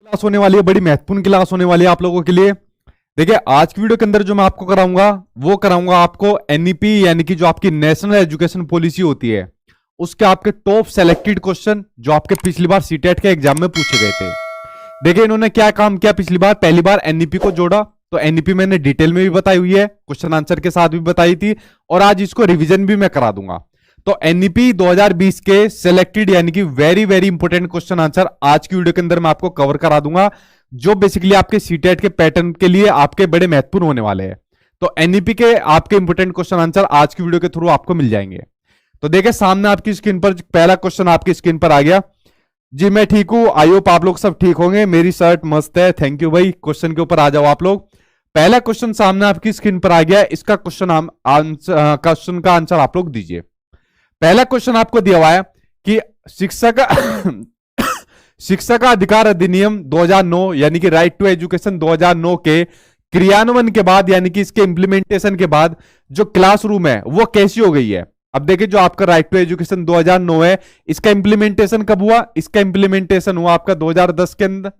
Class होने वाली है, बड़ी महत्वपूर्ण क्लास होने वाली है आप लोगों के लिए। देखिए आज की वीडियो के अंदर जो मैं आपको कराऊंगा वो कराऊंगा आपको एनईपी यानी कि जो आपकी नेशनल एजुकेशन पॉलिसी होती है उसके आपके टॉप सेलेक्टेड क्वेश्चन जो आपके पिछली बार सीटेट के एग्जाम में पूछे गए थे। देखिए इन्होंने क्या काम किया, पिछली बार पहली बार एनईपी को जोड़ा, तो एनईपी मैंने डिटेल में भी बताई हुई है, क्वेश्चन आंसर के साथ भी बताई थी, और आज इसको रिवीजन भी मैं करा दूंगा। तो एनईपी 2020 के सिलेक्टेड यानी कि very very important question answer आज की वीडियो के अंदर मैं आपको कवर करा दूंगा, जो बेसिकली आपके सीटेट के पैटर्न के लिए आपके बड़े महत्वपूर्ण होने वाले हैं। तो एनईपी के आपके इंपॉर्टेंट क्वेश्चन आंसर आज की वीडियो के थ्रू आपको मिल जाएंगे। तो देखिए सामने आपकी स्क्रीन पर पहला क्वेश्चन आपकी स्क्रीन पर आ गया। जी मैं ठीक हूं, आई होप आप लोग सब ठीक होंगे, मेरी शर्ट मस्त है, थैंक यू भाई। क्वेश्चन के ऊपर आ जाओ आप लोग। पहला क्वेश्चन सामने आपकी स्क्रीन पर आ गया, इसका क्वेश्चन का आंसर आप लोग दीजिए। पहला क्वेश्चन आपको दिया हुआ है कि शिक्षा का अधिकार अधिनियम 2009 यानी कि राइट टू एजुकेशन 2009 के क्रियान्वयन के बाद यानी कि इसके इंप्लीमेंटेशन के बाद जो क्लासरूम है वो कैसी हो गई है। अब देखिए जो आपका राइट टू एजुकेशन 2009 है इसका इंप्लीमेंटेशन कब हुआ, इसका इंप्लीमेंटेशन हुआ आपका 2010 के अंदर।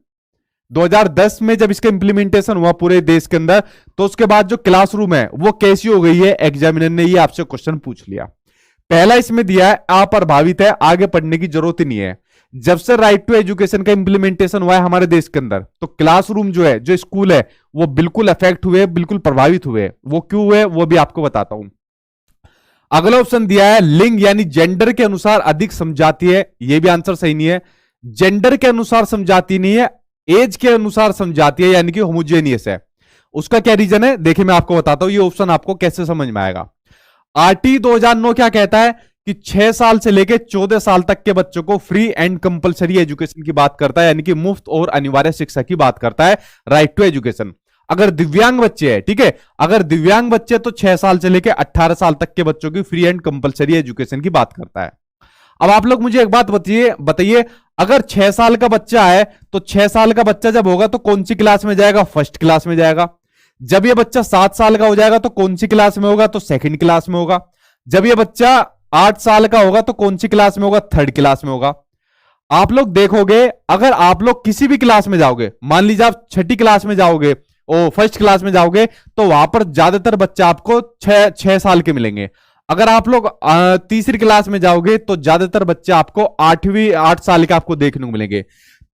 2010 में जब इसका इंप्लीमेंटेशन हुआ पूरे देश के अंदर, तो उसके बाद जो क्लासरूम है वो कैसी हो गई है, एग्जामिनर ने ये आपसे क्वेश्चन पूछ लिया। पहला इसमें दिया है अप्रभावित है, आगे पढ़ने की जरूरत ही नहीं है। जब से राइट टू एजुकेशन का इंप्लीमेंटेशन हुआ है हमारे देश के अंदर, तो क्लासरूम जो है, जो स्कूल है, वो बिल्कुल अफेक्ट हुए, बिल्कुल प्रभावित हुए। वो क्यों हुए वो भी आपको बताता हूं। अगला ऑप्शन दिया है लिंग यानी जेंडर के अनुसार अधिक समझाती है, ये भी आंसर सही नहीं है। जेंडर के अनुसार समझाती नहीं है, एज के अनुसार समझाती है यानी कि होमोजेनियस है। उसका क्या रीजन है देखिए मैं आपको बताता हूं, ये ऑप्शन आपको कैसे समझ में आएगा। आरटी 2009 क्या कहता है कि 6 साल से लेकर 14 साल तक के बच्चों को फ्री एंड कंपलसरी एजुकेशन की बात करता है, यानी कि मुफ्त और अनिवार्य शिक्षा की बात करता है राइट टू एजुकेशन। अगर दिव्यांग बच्चे हैं, ठीक है, अगर दिव्यांग बच्चे तो 6 साल से लेकर 18 साल तक के बच्चों की फ्री एंड कंपलसरी एजुकेशन की बात करता है। अब आप लोग मुझे एक बात बताइए, अगर 6 साल का बच्चा है तो 6 साल का बच्चा जब होगा तो कौन सी क्लास में जाएगा, फर्स्ट क्लास में जाएगा। जब ये बच्चा 7 साल का हो जाएगा तो कौन सी क्लास में होगा, तो सेकंड क्लास में होगा। जब ये बच्चा 8 साल का होगा तो कौन सी क्लास में होगा, थर्ड क्लास में होगा। आप लोग देखोगे अगर आप लोग किसी भी क्लास में जाओगे, मान लीजिए आप छठी क्लास में जाओगे और फर्स्ट क्लास में जाओगे, तो वहां पर ज्यादातर बच्चे आपको 6 साल के मिलेंगे। अगर आप लोग तीसरी क्लास में जाओगे तो ज्यादातर बच्चे आपको 8 साल के आपको देखने को मिलेंगे।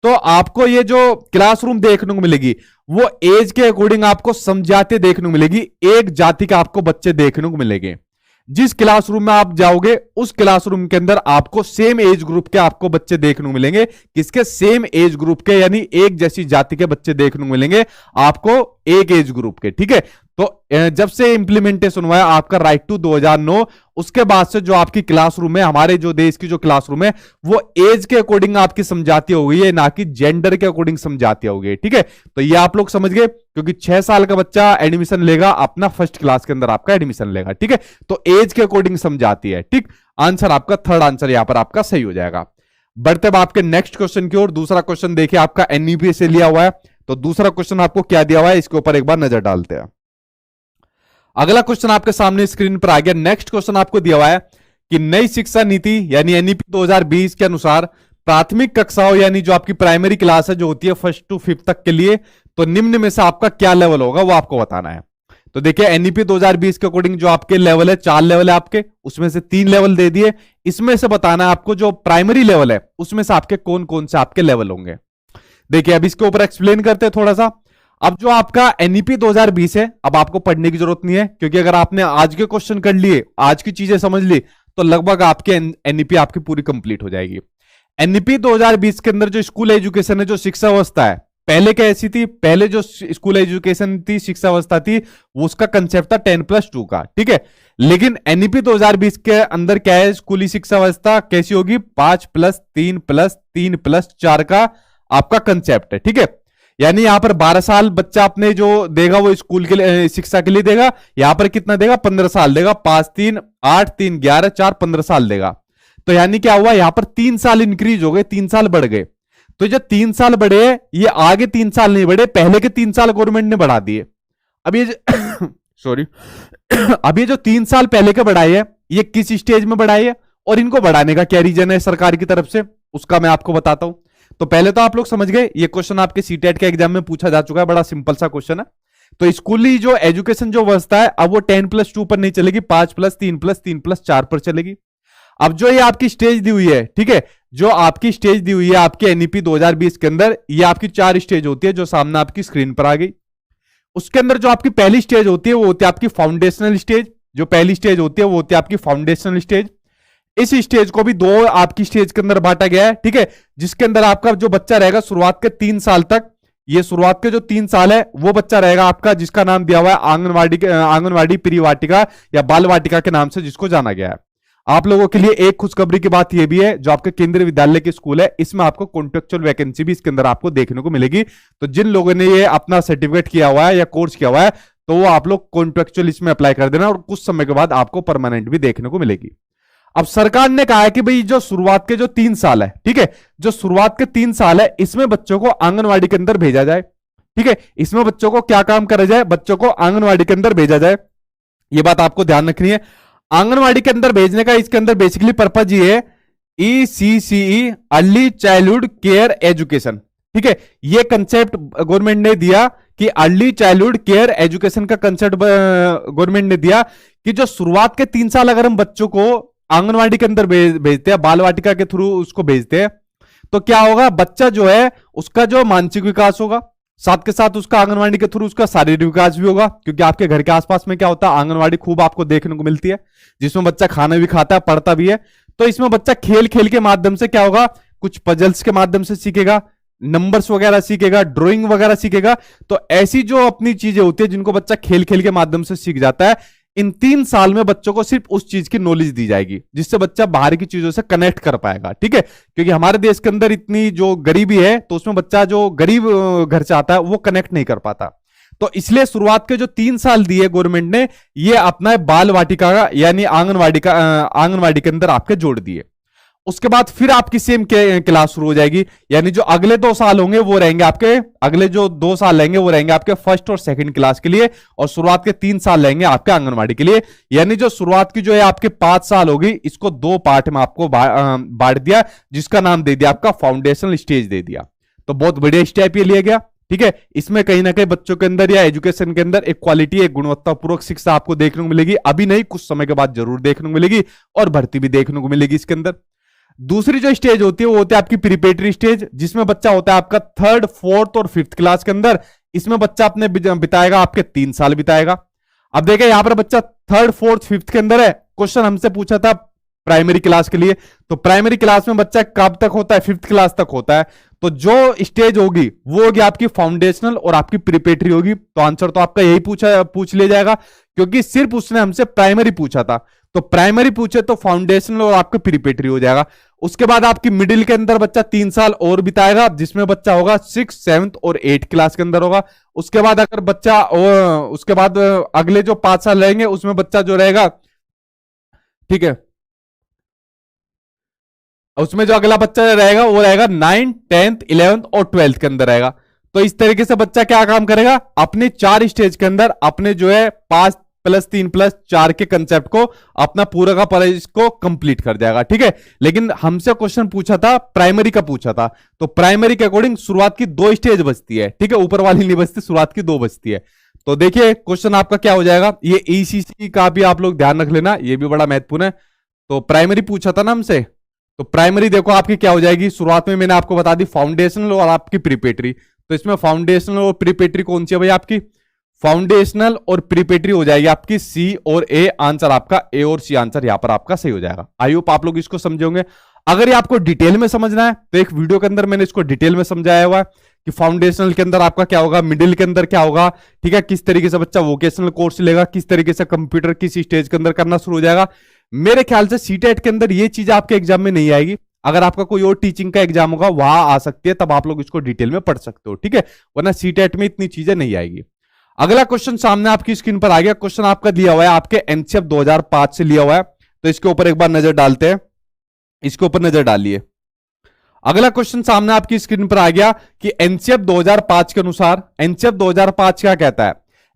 तो आपको ये जो क्लासरूम देखने को मिलेगी वो एज के अकॉर्डिंग आपको समझाते देखने को मिलेगी, एक जाति के आपको बच्चे देखने को मिलेंगे। जिस क्लासरूम में आप जाओगे उस क्लासरूम के अंदर आपको सेम एज ग्रुप के आपको बच्चे देखने को मिलेंगे, किसके, सेम एज ग्रुप के, यानी एक जैसी जाति के बच्चे देखने को मिलेंगे आपको, एक एज ग्रुप के, ठीक है। तो जब से इंप्लीमेंटेशन हुआ है आपका राइट टू 2009, उसके बाद से जो आपकी क्लासरूम है, हमारे जो देश की जो क्लासरूम है वो एज के अकॉर्डिंग आपकी समझाती हो गई है, ना कि जेंडर के अकॉर्डिंग समझाती हो गई, ठीक है। तो ये आप लोग समझ गए, क्योंकि 6 साल का बच्चा एडमिशन लेगा अपना फर्स्ट क्लास के अंदर आपका एडमिशन लेगा, ठीक है। तो एज के अकॉर्डिंग समझाती है, ठीक। आंसर आपका थर्ड आंसर यहां पर आपका सही हो जाएगा। बढ़ते अब आपके नेक्स्ट क्वेश्चन की ओर। दूसरा क्वेश्चन देखिए आपका एनईपी से लिया हुआ है, तो दूसरा क्वेश्चन आपको क्या दिया हुआ है इसके ऊपर एक बार नजर डालते हैं। अगला क्वेश्चन आपके सामने स्क्रीन पर आ गया। नेक्स्ट क्वेश्चन आपको दिया हुआ है कि नई शिक्षा नीति यानी एनईपी 2020 के अनुसार प्राथमिक कक्षाओं यानी जो आपकी प्राइमरी क्लास है जो होती है 1st to 5th तक के लिए, तो निम्न में से आपका क्या लेवल होगा वो आपको बताना है। तो देखिए एनईपी 2020 के अकॉर्डिंग जो आपके लेवल है 4 लेवल है आपके, उसमें से 3 लेवल दे दिए। इसमें से बताना है आपको जो प्राइमरी लेवल है उसमें से आपके कौन कौन से आपके लेवल होंगे। देखिए अब इसके ऊपर एक्सप्लेन करते हैं थोड़ा सा। अब जो आपका एनईपी 2020 है, अब आपको पढ़ने की जरूरत नहीं है, क्योंकि अगर आपने आज के क्वेश्चन कर लिए, आज की चीजें समझ ली, तो लगभग आपके एनईपी आपकी पूरी कंप्लीट हो जाएगी। एनईपी 2020 के अंदर जो स्कूल एजुकेशन है, जो शिक्षा व्यवस्था है, पहले कैसी थी, पहले जो स्कूल एजुकेशन थी, शिक्षा व्यवस्था थी, वो उसका कंसेप्ट था 10+2 का, ठीक है। लेकिन एनईपी 2020 के अंदर क्या है, स्कूली शिक्षा व्यवस्था कैसी होगी, 5+3+3+4 का आपका कंसेप्ट है, ठीक है। यानी यहां पर 12 साल बच्चा अपने जो देगा वो स्कूल के लिए शिक्षा के लिए देगा, यहां पर कितना देगा, 15 साल देगा, 5 3 8 3 11 4 15 साल देगा। तो यानी क्या हुआ, यहां पर 3 साल इंक्रीज हो गए, 3 साल बढ़ गए। तो जो 3 साल बढ़े ये आगे 3 साल नहीं बढ़े, पहले के 3 साल गवर्नमेंट ने बढ़ा दिए। अब ये सॉरी अब ये जो 3 साल पहले के बढ़ाए है ये किस स्टेज में बढ़ाए है और इनको बढ़ाने का क्या रीजन है सरकार की तरफ से, उसका मैं आपको बताता हूं। तो पहले तो आप लोग समझ गए, ये क्वेश्चन आपके सीटेट के एग्जाम में पूछा जा चुका है, बड़ा सिंपल सा क्वेश्चन है। तो स्कूली जो एजुकेशन जो व्यवस्था है अब वो 10+2 पर नहीं चलेगी, 5+3+3+4 पर चलेगी। अब जो ये आपकी स्टेज दी हुई है, ठीक है, जो आपकी स्टेज दी हुई है आपके एनईपी 2020 के अंदर, ये आपकी 4 स्टेज होती है जो सामने आपकी स्क्रीन पर आ गई। उसके अंदर जो आपकी पहली स्टेज होती है वो होती है आपकी फाउंडेशनल स्टेज। जो पहली स्टेज होती है वो होती है आपकी फाउंडेशनल स्टेज। इस स्टेज को भी दो आपकी स्टेज के अंदर बांटा गया है, ठीक है, जिसके अंदर आपका जो बच्चा रहेगा शुरुआत के 3 साल तक, ये शुरुआत के जो 3 साल है वो बच्चा रहेगा आपका, जिसका नाम दिया हुआ है आंगनवाड़ी प्रीवाटिका या बाल वाटिका के नाम से जिसको जाना गया है। आप लोगों के लिए एक खुशखबरी की बात यह भी है, जो आपके केंद्रीय विद्यालय के स्कूल है इसमें आपको कॉन्ट्रेक्चुअल वैकेंसी भी इसके अंदर आपको देखने को मिलेगी। तो जिन लोगों ने ये अपना सर्टिफिकेट किया हुआ है या कोर्स किया हुआ है तो वो आप लोग कॉन्ट्रेक्चुअल इसमें अप्लाई कर देना और कुछ समय के बाद आपको परमानेंट भी देखने को मिलेगी। अब सरकार ने कहा है कि भाई जो शुरुआत के जो 3 साल है, ठीक है, जो शुरुआत के 3 साल है इसमें बच्चों को आंगनवाड़ी के अंदर भेजा जाए, ठीक है, इसमें बच्चों को क्या काम करा जाए, बच्चों को आंगनवाड़ी के अंदर भेजा जाए। ये बात आपको ध्यान रखनी है। आंगनवाड़ी के अंदर भेजने का इसके अंदर बेसिकली पर्पज ये है, ECCE early childhood care education, ठीक है, ये कंसेप्ट गवर्नमेंट ने दिया कि अर्ली चाइल्डहुड केयर एजुकेशन का कंसेप्ट गवर्नमेंट ने दिया कि जो शुरुआत के 3 साल अगर हम बच्चों को आंगनवाड़ी के अंदर भेजते हैं, बाल वाटिका के थ्रू उसको भेजते हैं, तो क्या होगा, बच्चा जो है उसका जो मानसिक विकास होगा, साथ के साथ उसका आंगनवाड़ी के थ्रू उसका शारीरिक विकास भी होगा, क्योंकि आपके घर के आसपास में क्या होता है, आंगनवाड़ी खूब आपको देखने को मिलती है, जिसमें बच्चा खाना भी खाता है, पढ़ता भी है। तो इसमें बच्चा खेल खेल के माध्यम से क्या होगा, कुछ पजल्स के माध्यम से सीखेगा, नंबर्स वगैरह सीखेगा, ड्राइंग वगैरह सीखेगा। तो ऐसी जो अपनी चीजें होती है जिनको बच्चा खेल खेल के माध्यम से सीख जाता है, इन 3 साल में बच्चों को सिर्फ उस चीज की नॉलेज दी जाएगी जिससे बच्चा बाहर की चीजों से कनेक्ट कर पाएगा, ठीक है, क्योंकि हमारे देश के अंदर इतनी जो गरीबी है तो उसमें बच्चा जो गरीब घर से आता है वो कनेक्ट नहीं कर पाता। तो इसलिए शुरुआत के जो 3 साल दिए गवर्नमेंट ने, ये अपना बाल वाटिका का यानी आंगनवाड़ी के अंदर आपके जोड़ दिए। उसके बाद फिर आपकी सेम क्लास शुरू हो जाएगी, यानी जो अगले 2 साल होंगे वो रहेंगे आपके, अगले जो 2 साल रहेंगे वो रहेंगे आपके फर्स्ट और सेकंड क्लास के लिए, और शुरुआत के 3 साल रहेंगे आपके आंगनवाड़ी के लिए। यानी जो शुरुआत की जो है आपके 5 साल होगी, इसको 2 पार्ट में आपको बांट दिया, जिसका नाम दे दिया आपका फाउंडेशनल स्टेज दे दिया। तो बहुत बढ़िया स्टेप ये लिया गया, ठीक है। इसमें कहीं ना कहीं बच्चों के अंदर या एजुकेशन के अंदर एक क्वालिटी, एक गुणवत्तापूर्वक शिक्षा आपको देखने को मिलेगी। अभी नहीं, कुछ समय के बाद जरूर देखने को मिलेगी और भर्ती भी देखने को मिलेगी इसके अंदर। दूसरी जो स्टेज होती है वो होती है आपकी प्रिपरेटरी स्टेज, जिसमें बच्चा होता है आपका 3rd, 4th और 5th क्लास के अंदर। इसमें बच्चा अपने बिताएगा आपके 3 साल बिताएगा। अब देखिए यहां पर बच्चा 3rd, 4th, 5th के अंदर है। क्वेश्चन हमसे पूछा था प्राइमरी क्लास के लिए, तो प्राइमरी क्लास में बच्चा कब तक होता है, 5th क्लास तक होता है। तो जो स्टेज होगी वो होगी आपकी फाउंडेशनल और आपकी प्रिपरेटरी होगी। तो आंसर तो आपका यही पूछ लिया जाएगा, क्योंकि सिर्फ उसने हमसे प्राइमरी पूछा था। तो प्राइमरी पूछे तो फाउंडेशनल और आपका प्रिपरेटरी हो जाएगा। उसके बाद आपकी मिडिल के अंदर बच्चा 3 साल और बिताएगा, जिसमें बच्चा होगा 6th, 7th और 8th क्लास के अंदर होगा। उसके बाद अगर बच्चा उसके बाद अगले जो 5 साल रहेंगे उसमें बच्चा जो रहेगा, ठीक है, उसमें जो अगला बच्चा रहेगा वो रहेगा 9th, 10th, 11th और 12th के अंदर रहेगा। तो इस तरीके से बच्चा क्या काम करेगा, अपने 4 स्टेज के अंदर अपने जो है 5+3+4 के कंसेप्ट को अपना पूरा का पूरा इसको कंप्लीट कर जाएगा, ठीक है। लेकिन हमसे क्वेश्चन पूछा था प्राइमरी का पूछा था, तो प्राइमरी के अकॉर्डिंग शुरुआत की 2 स्टेज बचती है, ठीक है, ऊपर वाली नहीं बचती, शुरुआत की 2 बचती है। तो देखिए क्वेश्चन आपका क्या हो जाएगा, ये ECC का भी आप लोग ध्यान रख लेना, ये भी बड़ा महत्वपूर्ण है। तो प्राइमरी पूछा था ना हमसे, तो प्राइमरी देखो आपकी क्या हो जाएगी, शुरुआत में मैंने आपको बता दी फाउंडेशनल और आपकी प्रिपरेटरी। तो इसमें फाउंडेशनल और प्रिपरेटरी कौन सी है भाई, आपकी फाउंडेशनल और प्रिपरेटरी हो जाएगी आपकी C और A। आंसर आपका A और C आंसर यहां पर आपका सही हो जाएगा। आई होप आप लोग इसको समझे होंगे। अगर ये आपको डिटेल में समझना है तो एक वीडियो के अंदर मैंने इसको डिटेल में समझाया हुआ है कि फाउंडेशनल के अंदर आपका क्या होगा, मिडिल के अंदर क्या होगा, ठीक है, किस तरीके से बच्चा वोकेशनल कोर्स लेगा, किस तरीके से कंप्यूटर किस स्टेज के अंदर करना शुरू हो जाएगा। मेरे ख्याल से सीटेट के अंदर ये चीज आपके एग्जाम में नहीं आएगी। अगर आपका कोई और टीचिंग का एग्जाम होगा वहां आ सकती है, तब आप लोग इसको डिटेल में पढ़ सकते हो, ठीक है, वरना सीटेट में इतनी चीजें नहीं आएगी। अगला क्वेश्चन सामने आपकी स्क्रीन पर आ गया। क्वेश्चन आपका दिया हुआ है आपके एनसीएफ 2005 से लिया हुआ है, तो इसके ऊपर एक बार नजर डालते हैं, इसके ऊपर नजर डालिए। अगला क्वेश्चन सामने आपकी स्क्रीन पर आ गया कि एनसीएफ 2005 के अनुसार एनसीएफ 2005 क्या कहता है।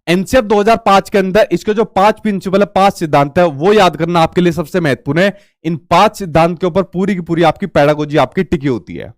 एनसीएफ 2005 के अंदर इसके जो 5 प्रिंसिपल है, 5 सिद्धांत है, वो याद करना आपके लिए सबसे महत्वपूर्ण है। इन 5 सिद्धांत के ऊपर पूरी की पूरी आपकी पैडागोजी आपकी टिकी होती है।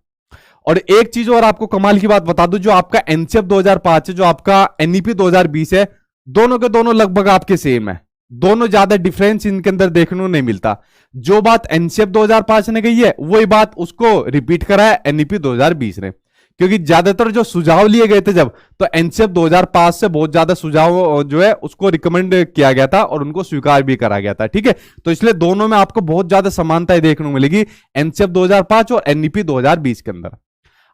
और एक चीज और आपको कमाल की बात बता दूं, जो आपका एनसीएफ 2005 है, जो आपका एनईपी 2020 है, दोनों के दोनों लगभग आपके सेम है। दोनों ज्यादा डिफरेंस इनके अंदर देखने को नहीं मिलता। जो बात एनसीएफ 2005 ने कही है वही बात उसको रिपीट करा है एनईपी 2020 ने, क्योंकि ज्यादातर जो सुझाव लिए गए थे जब, तो एनसीएफ 2005 से बहुत ज्यादा सुझाव जो है उसको रिकमेंड किया गया था और उनको स्वीकार भी करा गया था। ठीक है, तो इसलिए दोनों में आपको बहुत ज्यादा समानताएं देखने को मिलेगी एनसीएफ 2005 और एनईपी 2020 के अंदर।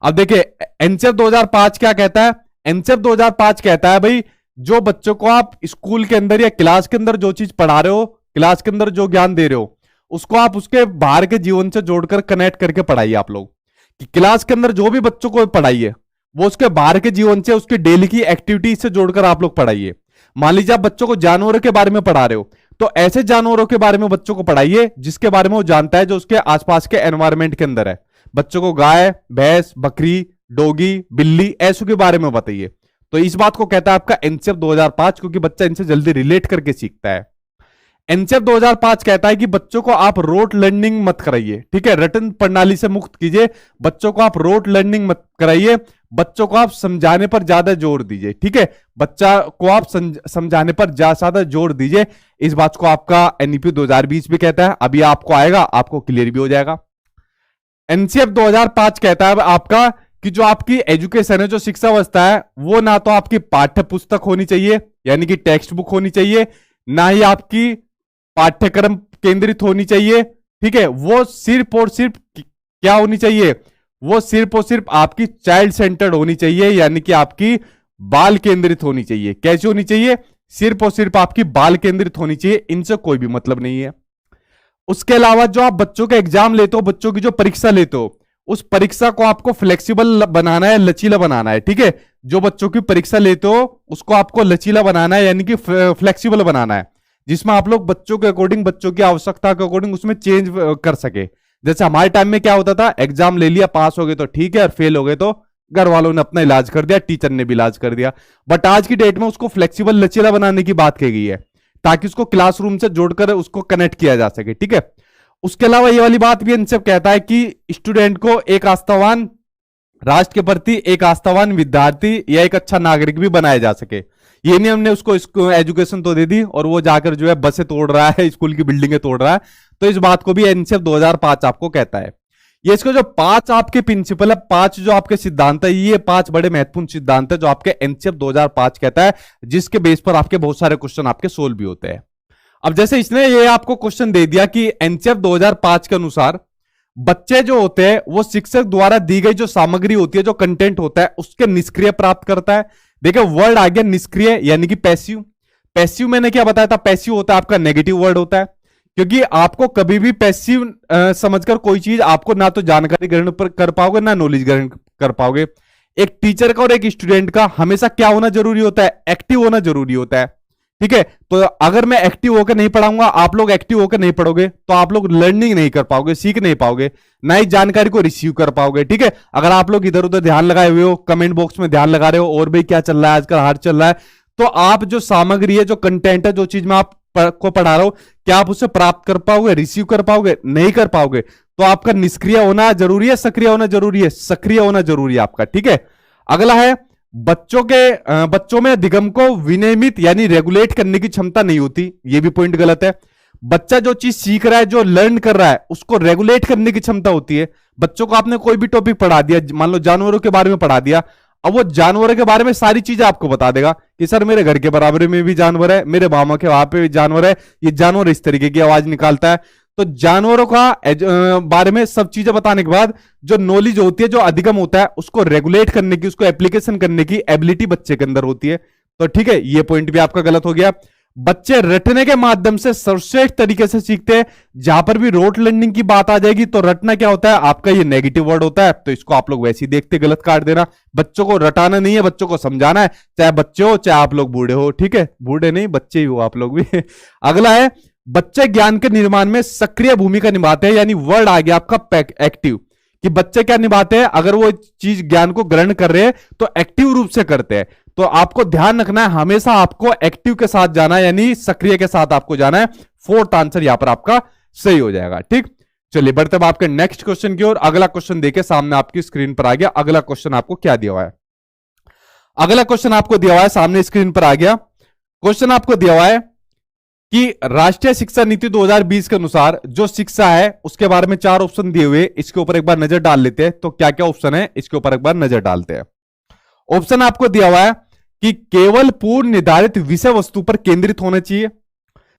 अब देखिए एनसीएफ 2005 क्या कहता है। एनसीएफ 2005 कहता है भाई, जो बच्चों को आप स्कूल के अंदर या क्लास के अंदर जो चीज पढ़ा रहे हो, क्लास के अंदर जो ज्ञान दे रहे हो, उसको आप उसके बाहर के जीवन से जोड़कर कनेक्ट करके पढ़ाइए। आप लोग कि क्लास के अंदर जो भी बच्चों को पढ़ाइए वो उसके बाहर के जीवन से, उसकी डेली की एक्टिविटीज से जोड़कर आप लोग पढ़ाइए। मान लीजिए आप बच्चों को जानवरों के बारे में पढ़ा रहे हो, तो ऐसे जानवरों के बारे में बच्चों को पढ़ाइए जिसके बारे में वो जानता है, जो उसके आसपास के एनवायरमेंट के अंदर है। बच्चों को गाय, भैंस, बकरी, डोगी, बिल्ली, ऐसों के बारे में बताइए। तो इस बात को कहता है आपका एनसीएफ 2005, क्योंकि बच्चा इनसे जल्दी रिलेट करके सीखता है। एनसीएफ 2005 कहता है कि बच्चों को आप रोट लर्निंग मत कराइए। ठीक है, रटन प्रणाली से मुक्त कीजिए, बच्चों को आप रोट लर्निंग मत कराइए, बच्चों को आप समझाने पर ज्यादा जोर दीजिए। ठीक है, बच्चा को आप समझाने पर ज्यादा जोर दीजिए। इस बात को आपका एनईपी 2020 भी कहता है। अभी आपको आएगा, आपको क्लियर भी हो जाएगा। एनसीएफ 2005 कहता है आपका कि जो आपकी एजुकेशन है, जो शिक्षा व्यवस्था है, वो ना तो आपकी पाठ्य पुस्तक होनी चाहिए यानी कि टेक्स्ट बुक होनी चाहिए, ना ही आपकी पाठ्यक्रम केंद्रित होनी चाहिए। ठीक है, वो सिर्फ और सिर्फ क्या होनी चाहिए, वो सिर्फ और सिर्फ आपकी चाइल्ड सेंटर्ड होनी चाहिए, यानी कि आपकी बाल केंद्रित होनी चाहिए। कैसी होनी चाहिए, सिर्फ और सिर्फ आपकी बाल केंद्रित होनी चाहिए, इनसे कोई भी मतलब नहीं है। उसके अलावा जो आप बच्चों का एग्जाम लेते हो, बच्चों की जो परीक्षा लेते हो, उस परीक्षा को आपको फ्लेक्सिबल बनाना है, लचीला बनाना है। ठीक है, जो बच्चों की परीक्षा लेते हो उसको आपको लचीला बनाना है, यानी कि फ्लेक्सिबल बनाना है, जिसमें आप लोग बच्चों के अकॉर्डिंग, बच्चों की आवश्यकता के अकॉर्डिंग उसमें चेंज कर सके। जैसे हमारे टाइम में क्या होता था, एग्जाम ले लिया, पास हो गए तो ठीक है, और फेल हो गए तो घर वालों ने अपना इलाज कर दिया, टीचर ने भी इलाज कर दिया। बट आज की डेट में उसको फ्लेक्सिबल लचीला बनाने की बात कही गई है, ताकि उसको क्लासरूम से जोड़कर उसको कनेक्ट किया जा सके। ठीक है, उसके अलावा ये वाली बात भी एनसीएफ कहता है कि स्टूडेंट को एक आस्थावान राष्ट्र के प्रति, एक आस्थावान विद्यार्थी या एक अच्छा नागरिक भी बनाया जा सके। ये नहीं हमने उसको एजुकेशन तो दे दी और वो जाकर जो है बसें तोड़ रहा है, स्कूल की बिल्डिंगें तोड़ रहा है। तो इस बात को भी एनसीएफ 2005 आपको कहता है। ये इसको जो 5 आपके प्रिंसिपल है, 5 जो आपके सिद्धांत है, ये 5 बड़े महत्वपूर्ण सिद्धांत है जो आपके एनसीएफ 2005 कहता है, जिसके बेस पर आपके बहुत सारे क्वेश्चन आपके सोल्व भी होते हैं। अब जैसे इसने ये आपको क्वेश्चन दे दिया कि एनसीएफ 2005 के अनुसार बच्चे जो होते हैं वो शिक्षक द्वारा दी गई जो सामग्री होती है, जो कंटेंट होता है, उसके निष्क्रिय प्राप्त करता है। देखिए वर्ड आ गया निष्क्रिय, यानी कि पैसिव। पैसिव मैंने क्या बताया था, पैसिव होता है आपका नेगेटिव वर्ड होता है, क्योंकि आपको कभी भी पैसिव समझकर कोई चीज आपको ना तो जानकारी ग्रहण कर पाओगे, ना नॉलेज ग्रहण कर पाओगे। एक टीचर का और एक स्टूडेंट का हमेशा क्या होना जरूरी होता है, एक्टिव होना जरूरी होता है। ठीक है, तो अगर मैं एक्टिव होकर नहीं पढ़ाऊंगा, आप लोग एक्टिव होकर नहीं पढ़ोगे, तो आप लोग लर्निंग नहीं कर पाओगे, सीख नहीं पाओगे, ना ही जानकारी को रिसीव कर पाओगे। ठीक है, अगर आप लोग इधर उधर ध्यान लगाए हुए हो, कमेंट बॉक्स में ध्यान लगा रहे हो और भाई क्या चल रहा है आजकल, हार्ड चल रहा है, तो आप जो सामग्री है, जो कंटेंट है, जो चीज मैं आप को पढ़ा रहा हूं, क्या आप उसे प्राप्त कर पाओगे, रिसीव कर पाओगे? नहीं कर पाओगे। तो आपका निष्क्रिय होना जरूरी है, सक्रिय होना जरूरी है? सक्रिय होना जरूरी है आपका। ठीक है, अगला है बच्चों में अधिगम को विनियमित यानी रेगुलेट करने की क्षमता नहीं होती। यह भी पॉइंट गलत है। बच्चा जो चीज सीख रहा है, जो लर्न कर रहा है, उसको रेगुलेट करने की क्षमता होती है। बच्चों को आपने कोई भी टॉपिक पढ़ा दिया, मान लो जानवरों के बारे में पढ़ा दिया, अब वो जानवरों के बारे में सारी चीजें आपको बता देगा कि सर मेरे घर के बराबर में भी जानवर है, मेरे मामा के वहां पे भी जानवर है, ये जानवर इस तरीके की आवाज निकालता है। तो जानवरों का बारे में सब चीजें बताने के बाद जो नॉलेज होती है, जो अधिगम होता है, उसको रेगुलेट करने की, उसको एप्लीकेशन करने की एबिलिटी बच्चे के अंदर होती है। तो ठीक है, ये पॉइंट भी आपका गलत हो गया। बच्चे रटने के माध्यम से सर्वश्रेष्ठ तरीके से सीखते हैं। जहां पर भी रोट लर्निंग की बात आ जाएगी तो रटना क्या होता है आपका, ये नेगेटिव वर्ड होता है, तो इसको आप लोग वैसे ही देखते गलत काट देना। बच्चों को रटाना नहीं है, बच्चों को समझाना है, चाहे बच्चे हो चाहे आप लोग बूढ़े हो। ठीक है, बूढ़े नहीं बच्चे ही हो आप लोग भी। अगला है बच्चे ज्ञान के निर्माण में सक्रिय भूमिका निभाते हैं, यानी वर्ड आ गया आपका एक्टिव, कि बच्चे क्या निभाते हैं, अगर वो चीज ज्ञान को ग्रहण कर रहे हैं तो एक्टिव रूप से करते हैं। तो आपको ध्यान रखना है, हमेशा आपको एक्टिव के साथ जाना है, यानी सक्रिय के साथ आपको जाना है। 4th आंसर यहां पर आपका सही हो जाएगा। ठीक, चलिए बढ़ते अब आपके नेक्स्ट क्वेश्चन की ओर। अगला क्वेश्चन देखिए, सामने आपकी स्क्रीन पर आ गया। अगला क्वेश्चन आपको क्या दिया हुआ है? अगला क्वेश्चन आपको दिया हुआ है, सामने स्क्रीन पर आ गया। क्वेश्चन आपको दिया हुआ है कि राष्ट्रीय शिक्षा नीति 2020 के अनुसार जो शिक्षा है उसके बारे में 4 ऑप्शन दिए हुए, इसके ऊपर एक बार नजर डाल लेते हैं। तो क्या क्या ऑप्शन है इसके ऊपर एक बार नजर डालते हैं। ऑप्शन आपको दिया हुआ है कि केवल पूर्व निर्धारित विषय वस्तु पर केंद्रित होना चाहिए।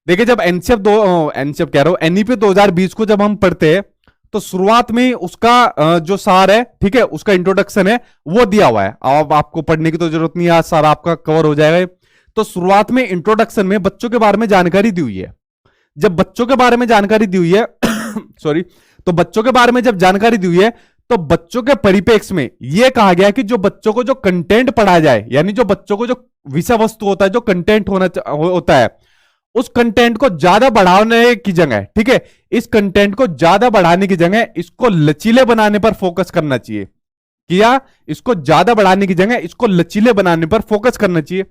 देखिए जब एनसीएफ कह रहा हूं, एनईपी 2020 को जब हम पढ़ते हैं तो शुरुआत में उसका जो सार है, ठीक है, उसका इंट्रोडक्शन है वो दिया हुआ है। अब आपको पढ़ने की तो जरूरत नहीं है, सारा आपका कवर हो जाएगा। तो शुरुआत में इंट्रोडक्शन में बच्चों के बारे में जानकारी दी हुई है। जब बच्चों के बारे में जानकारी दी हुई है सॉरी, तो बच्चों के बारे में जब जानकारी दी हुई है तो बच्चों के परिप्रेक्ष्य में यह कहा गया कि जो बच्चों को जो कंटेंट पढ़ाया जाए, यानी जो बच्चों को जो विषय वस्तु होता है, जो कंटेंट होता है, उस कंटेंट को ज्यादा बढ़ाने की जगह, ठीक है, इस कंटेंट को ज्यादा बढ़ाने की जगह इसको लचीले बनाने पर फोकस करना चाहिए। किया, इसको ज्यादा बढ़ाने की जगह इसको लचीले बनाने पर फोकस करना चाहिए।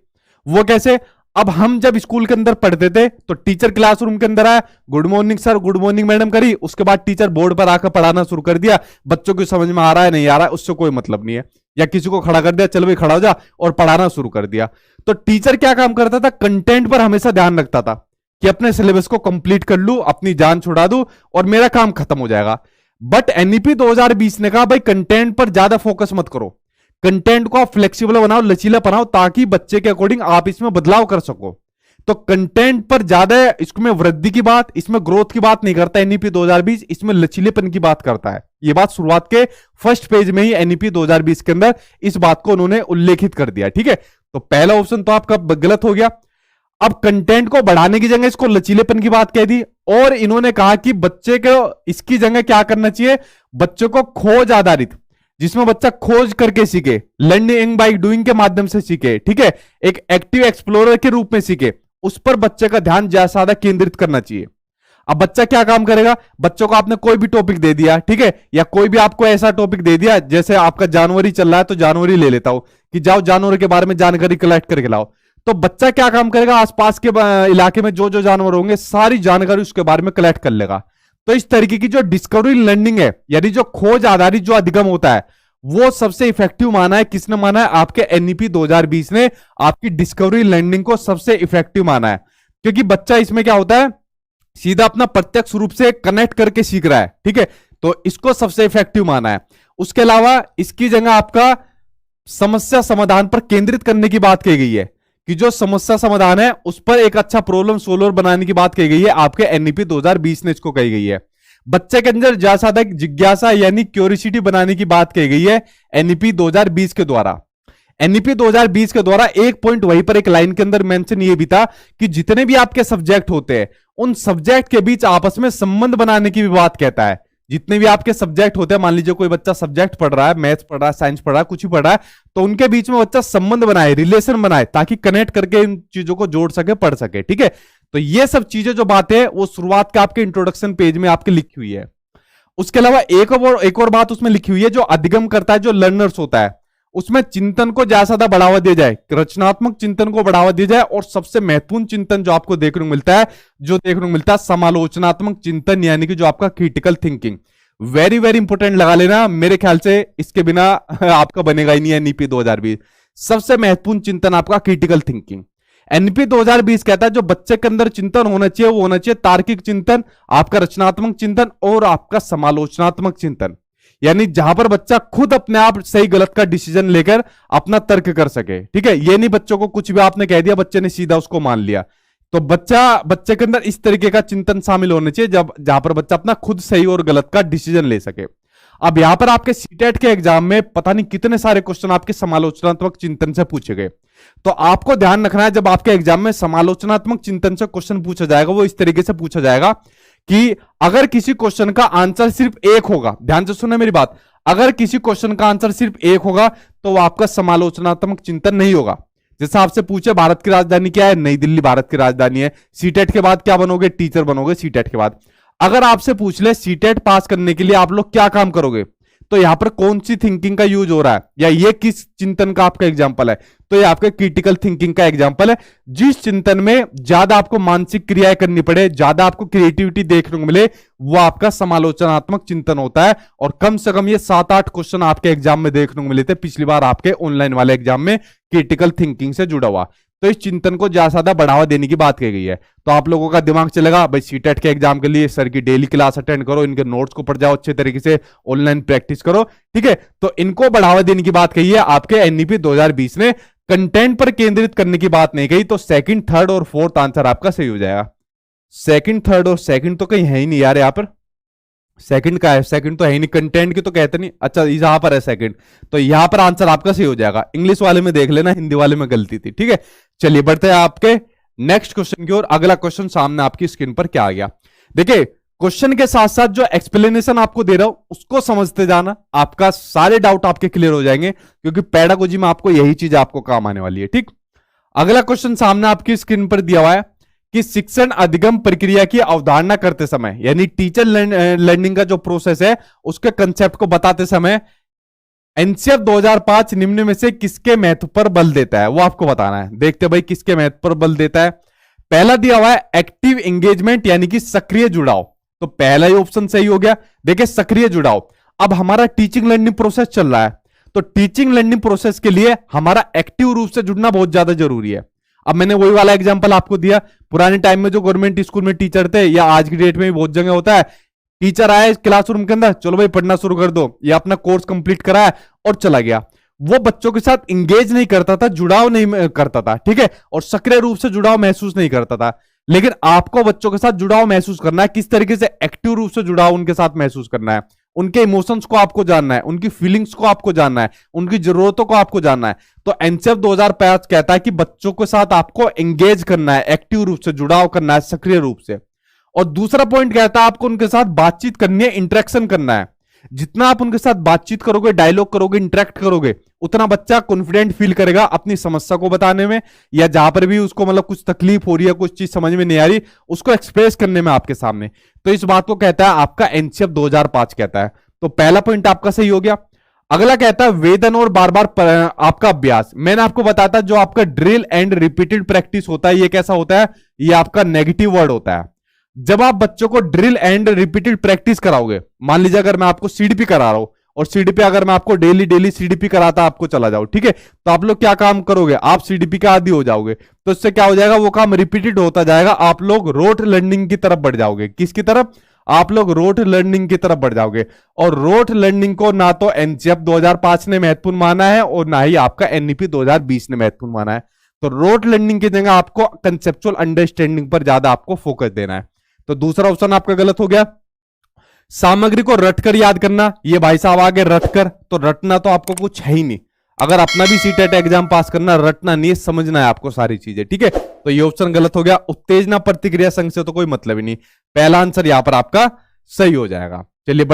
वो कैसे? अब हम जब स्कूल के अंदर पढ़ते थे तो टीचर क्लासरूम के अंदर आया, good morning sir, good morning madam करी, उसके बाद टीचर बोर्ड पर आकर पढ़ाना शुरू कर दिया। बच्चों को समझ में आ रहा है नहीं आ रहा है उससे कोई मतलब नहीं है, या किसी को खड़ा कर दिया, चल भाई खड़ा हो जा, और पढ़ाना शुरू कर दिया। तो टीचर क्या काम करता था? कंटेंट पर हमेशा ध्यान रखता था कि अपने सिलेबस को कंप्लीट कर लूं, अपनी जान छुड़ा दूं और मेरा काम खत्म हो जाएगा। बट एनईपी 2020 ने कहा भाई कंटेंट पर ज्यादा फोकस मत करो, कंटेंट को आप फ्लेक्सिबल बनाओ, लचीला बनाओ, ताकि बच्चे के अकॉर्डिंग आप इसमें बदलाव कर सको। तो कंटेंट पर ज्यादा इसमें वृद्धि की बात, इसमें ग्रोथ की बात नहीं करता एनईपी 2020, इसमें लचीलेपन की बात करता है। यह बात शुरुआत के फर्स्ट पेज में ही एनईपी 2020 के अंदर इस बात को उन्होंने उल्लेखित कर दिया, ठीक है। तो पहला ऑप्शन तो आपका गलत हो गया। अब कंटेंट को बढ़ाने की जगह इसको लचीलेपन की बात कह दी, और इन्होंने कहा कि बच्चे को इसकी जगह क्या करना चाहिए? बच्चों को खोज आधारित, जिसमें बच्चा खोज करके सीखे, लर्निंग बाय डूइंग के माध्यम से सीखे, ठीक है, एक एक्टिव एक्सप्लोरर के रूप में सीखे, उस पर बच्चे का ध्यान ज्यादा केंद्रित करना चाहिए। अब बच्चा क्या काम करेगा? बच्चों को आपने कोई भी टॉपिक दे दिया, ठीक है, या कोई भी आपको ऐसा टॉपिक दे दिया, जैसे आपका जानवरी चल रहा है तो जानवरी ले लेता हूं कि जाओ जानवर के बारे में जानकारी कलेक्ट करके लाओ। तो बच्चा क्या काम करेगा? आसपास के इलाके में जो जो जानवर होंगे सारी जानकारी उसके बारे में कलेक्ट कर लेगा। तो इस तरीके की जो डिस्कवरी लर्निंग है, यानी जो खोज आधारित जो अधिगम होता है, वो सबसे इफेक्टिव माना है। किसने माना है? आपके एनईपी 2020 ने आपकी डिस्कवरी लर्निंग को सबसे इफेक्टिव माना है, क्योंकि बच्चा इसमें क्या होता है, सीधा अपना प्रत्यक्ष रूप से कनेक्ट करके सीख रहा है, ठीक है, तो इसको सबसे इफेक्टिव माना है। उसके अलावा इसकी जगह आपका समस्या समाधान पर केंद्रित करने की बात कही गई है, कि जो समस्या समाधान है उस पर एक अच्छा प्रॉब्लम सोल्वर बनाने की बात कही गई है, आपके एनईपी 2020 ने इसको कही गई है। बच्चे के अंदर ज्यादा जिज्ञासा यानी क्यूरियोसिटी बनाने की बात कही गई है एनईपी 2020 के द्वारा। एनईपी 2020 के द्वारा एक पॉइंट वहीं पर एक लाइन के अंदर मेंशन ये भी था कि जितने भी आपके सब्जेक्ट होते हैं उन सब्जेक्ट के बीच आपस में संबंध बनाने की भी बात कहता है। जितने भी आपके सब्जेक्ट होते हैं, मान लीजिए कोई बच्चा सब्जेक्ट पढ़ रहा है, मैथ्स पढ़ रहा है, साइंस पढ़ रहा है, कुछ भी पढ़ रहा है, तो उनके बीच में बच्चा संबंध बनाए, रिलेशन बनाए, ताकि कनेक्ट करके इन चीजों को जोड़ सके, पढ़ सके, ठीक है। तो ये सब चीजें जो बातें वो शुरुआत के आपके इंट्रोडक्शन पेज में आपके लिखी हुई है। उसके अलावा एक और बात उसमें लिखी हुई है, जो अधिगम करता है, जो लर्नर्स होता है, उसमें चिंतन को ज्यादा बढ़ावा दिया जाए, रचनात्मक चिंतन को बढ़ावा दिया जाए, और सबसे महत्वपूर्ण चिंतन जो आपको देखने को मिलता है समालोचनात्मक चिंतन, यानी कि जो आपका critical thinking. Very very important लगा लेना, मेरे ख्याल से इसके बिना आपका बनेगा ही नहीं एनईपी 2020। सबसे महत्वपूर्ण चिंतन आपका क्रिटिकल थिंकिंग। एनईपी 2020 कहता है जो बच्चे के अंदर चिंतन होना चाहिए वो होना चाहिए तार्किक चिंतन, आपका रचनात्मक चिंतन और आपका समालोचनात्मक चिंतन, यानी जहां पर बच्चा खुद अपने आप सही गलत का डिसीजन लेकर अपना तर्क कर सके, ठीक है। ये नहीं बच्चों को कुछ भी आपने कह दिया, बच्चे ने सीधा उसको मान लिया। तो बच्चे के अंदर इस तरीके का चिंतन शामिल होने चाहिए जहां पर बच्चा अपना खुद सही और गलत का डिसीजन ले सके। अब यहां पर आपके सीटेट के एग्जाम में पता नहीं कितने सारे क्वेश्चन आपके समालोचनात्मक चिंतन से पूछे गए। तो आपको ध्यान रखना है, जब आपके एग्जाम में समालोचनात्मक चिंतन से क्वेश्चन पूछा जाएगा वो इस तरीके से पूछा जाएगा कि अगर किसी क्वेश्चन का आंसर सिर्फ एक होगा, ध्यान से सुनना मेरी बात, अगर किसी क्वेश्चन का आंसर सिर्फ एक होगा तो वो आपका समालोचनात्मक चिंतन नहीं होगा। जैसे आपसे पूछे भारत की राजधानी क्या है, नई दिल्ली भारत की राजधानी है। सीटेट के बाद क्या बनोगे, टीचर बनोगे सीटेट के बाद। अगर आपसे पूछ ले सीटेट पास करने के लिए आप लोग क्या काम करोगे, तो यहां पर कौन सी थिंकिंग का यूज हो रहा है, या ये किस चिंतन का आपका एग्जाम्पल है, तो ये आपके क्रिटिकल थिंकिंग का एग्जाम्पल है। जिस चिंतन में ज्यादा आपको मानसिक क्रियाएं करनी पड़े, ज्यादा आपको क्रिएटिविटी देखने को मिले, वो आपका समालोचनात्मक चिंतन होता है। और कम से कम ये 7-8 क्वेश्चन आपके एग्जाम में देखने को मिले थे पिछली बार आपके ऑनलाइन वाले एग्जाम में, क्रिटिकल थिंकिंग से जुड़ा हुआ। तो इस चिंतन को ज्यादा बढ़ावा देने की बात कही गई है। तो आप लोगों का दिमाग चलेगा भाई सीटेट के एग्जाम के लिए सर की डेली क्लास अटेंड करो, इनके नोट्स को पढ़ जाओ अच्छे तरीके से, ऑनलाइन प्रैक्टिस करो, ठीक है। तो इनको बढ़ावा देने की बात कही है आपके एनईपी 2020 ने, कंटेंट पर केंद्रित करने की बात नहीं कही। तो सेकंड, थर्ड और फोर्थ आंसर आपका सही हो जाएगा। सेकंड, थर्ड और सेकंड तो कहीं है ही नहीं यार, यहां पर सेकंड का है, सेकंड तो है ही नहीं, कंटेंट की तो कहते नहीं। अच्छा यहां पर है सेकंड, तो यहां पर आंसर आपका सही हो जाएगा। इंग्लिश वाले में देख लेना, हिंदी वाले में गलती थी, ठीक है। चलिए बढ़ते हैं आपके नेक्स्ट क्वेश्चन की ओर। अगला क्वेश्चन सामने आपकी स्क्रीन पर क्या आ गया, देखिए क्वेश्चन के साथ साथ जो एक्सप्लेनेशन आपको दे रहा हूं उसको समझते जाना, आपका सारे डाउट आपके क्लियर हो जाएंगे, क्योंकि पेडागोजी में आपको यही चीज आपको काम आने वाली है, ठीक। अगला क्वेश्चन सामने आपकी स्क्रीन पर दिया हुआ है कि शिक्षण अधिगम प्रक्रिया की अवधारणा करते समय, यानी टीचर लर्निंग का जो प्रोसेस है उसके कंसेप्ट को बताते समय एनसीएफ 2005 निम्न में से किसके महत्व पर बल देता है, वो आपको बताना है। देखते भाई किसके महत्व पर बल देता है। पहला दिया हुआ है एक्टिव एंगेजमेंट, यानी कि सक्रिय जुड़ाव, तो पहला ही ऑप्शन सही हो गया। देखिए सक्रिय जुड़ाव, अब हमारा टीचिंग लर्निंग प्रोसेस चल रहा है, तो टीचिंग लर्निंग प्रोसेस के लिए हमारा एक्टिव रूप से जुड़ना बहुत ज्यादा जरूरी है। अब मैंने वही वाला एग्जांपल आपको दिया, पुराने टाइम में जो गवर्नमेंट स्कूल में टीचर थे, या आज की डेट में भी बहुत जगह होता है, टीचर आए क्लासरूम के अंदर, चलो भाई पढ़ना शुरू कर दो, या अपना कोर्स कंप्लीट कराया और चला गया। वो बच्चों के साथ इंगेज नहीं करता था, जुड़ाव नहीं करता था, ठीक है, और सक्रिय रूप से जुड़ाव महसूस नहीं करता था। लेकिन आपको बच्चों के साथ जुड़ाव महसूस करना है, किस तरीके से एक्टिव रूप से जुड़ाव उनके साथ महसूस करना है, उनके इमोशंस को आपको जानना है, उनकी फीलिंग्स को आपको जानना है, उनकी जरूरतों को आपको जानना है। तो एनसीएफ 2005 कहता है कि बच्चों के साथ आपको एंगेज करना है, एक्टिव रूप से जुड़ाव करना है, सक्रिय रूप से। और दूसरा पॉइंट कहता है आपको उनके साथ बातचीत करनी है, इंटरेक्शन करना है। जितना आप उनके साथ बातचीत करोगे, डायलॉग करोगे, इंटरेक्ट करोगे, उतना बच्चा कॉन्फिडेंट फील करेगा अपनी समस्या को बताने में, या जहां पर भी उसको मतलब कुछ तकलीफ हो रही है, कुछ चीज समझ में नहीं आ रही, उसको एक्सप्रेस करने में आपके सामने। तो इस बात को कहता है आपका एनसीएफ 2005 कहता है। तो पहला पॉइंट आपका सही हो गया। अगला कहता है वेदन और बार बार आपका अभ्यास। मैंने आपको बताया था जो आपका ड्रिल एंड रिपीटेड प्रैक्टिस होता है, ये कैसा होता है, ये आपका नेगेटिव वर्ड होता है। जब आप बच्चों को ड्रिल एंड रिपीटेड प्रैक्टिस कराओगे, मान लीजिए अगर मैं आपको सीडीपी करा रहा हूं, और सीडीपी अगर मैं आपको डेली सीडीपी कराता आपको चला जाओ, ठीक है, तो आप लोग क्या काम करोगे, आप सीडीपी के आदी हो जाओगे। तो इससे क्या हो जाएगा, वो काम रिपीटेड होता जाएगा, आप लोग रोट लर्निंग की तरफ बढ़ जाओगे। किसकी तरफ, आप लोग रोट लर्निंग की तरफ बढ़ जाओगे। और रोट लर्निंग को ना तो एनसीएफ 2005 ने महत्वपूर्ण माना है, और ना ही आपका एनईपी 2020 ने महत्वपूर्ण माना है। तो रोट लर्निंग की जगह आपको कंसेप्चुअल अंडरस्टैंडिंग पर ज्यादा आपको फोकस देना है। तो दूसरा ऑप्शन आपका गलत हो गया। सामग्री को रटकर याद करना, ये भाई साहब आगे रटकर, तो रटना तो आपको कुछ है ही नहीं। अगर अपना भी सीटेट एग्जाम पास करना, रटना नहीं है, समझना है आपको सारी चीजें, ठीक है। तो ये ऑप्शन गलत हो गया। उत्तेजना प्रतिक्रिया संघ से तो कोई मतलब ही नहीं, पहला आंसर यहां पर आपका सही हो जाएगा। चलिए